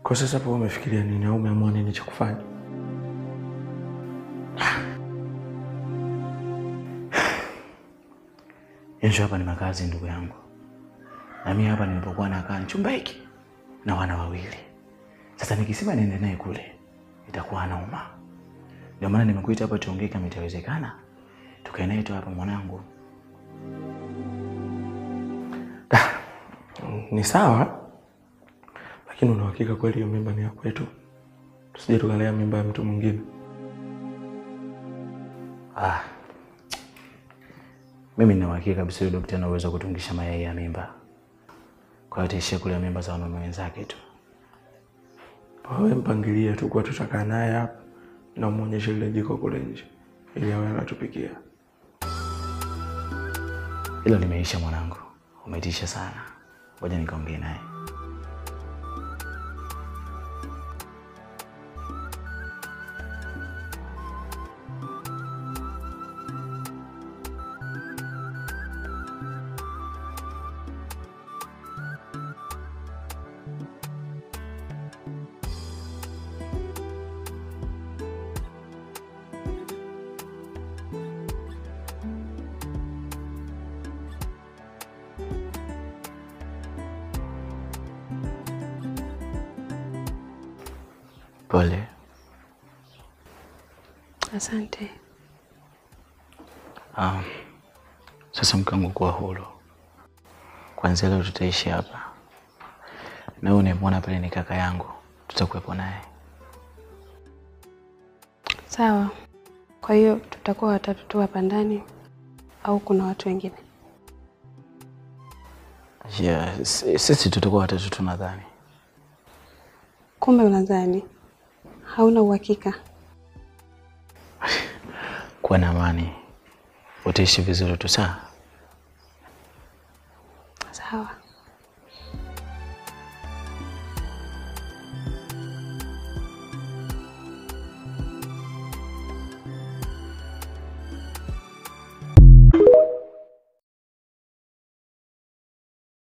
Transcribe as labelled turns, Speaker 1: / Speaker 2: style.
Speaker 1: Kwa sasa hapo umefikiria nini au umeamua nini cha kufanya?
Speaker 2: Yenjo hapa ni makazi ndugu yangu. Na mimi hapa nilipokuwa nakaa chumba hiki na wana wawili. Sasa nikisema niende naye kule itakuwa nauma. Ndio maana nimekuita hapa tuongee kama itawezekana. Tukae naye tu hapa mwanangu.
Speaker 1: Ni sawa. Lakini una uhakika kweli hiyo mimba ni ya kwetu? Tusije tukalea mimba ya mtu mwingine.
Speaker 2: Mimi nina uhakika kabisa yule daktari ana uwezo kutungisha mayai ya mimba. Kwa hiyo ataishia kule mimba za wanaume wenzake tu.
Speaker 1: Wewe mpangilie tu kwa tutakaa naye hapa na muonyeshe ile jiko kule nje ili awe anatupikia.
Speaker 2: Hilo limeisha mwanangu. Umetisha sana. Ngoja nikaongee naye. Pole.
Speaker 3: Asante.
Speaker 2: Sasa mkangu kuwa huru. Kwanza leo tutaishi hapa. Na wewe unamwona pale ni kaka yangu. Tutakuwepo naye.
Speaker 3: Sawa. Kwa hiyo tutakuwa watatu tu hapa ndani au kuna watu wengine?
Speaker 2: Sisi tutakuwa watatu tu nadhani.
Speaker 3: Kumbe unadhani? Hauna uhakika?
Speaker 2: Kuwa na amani. Utaishi vizuri tu sawa?
Speaker 3: Sawa.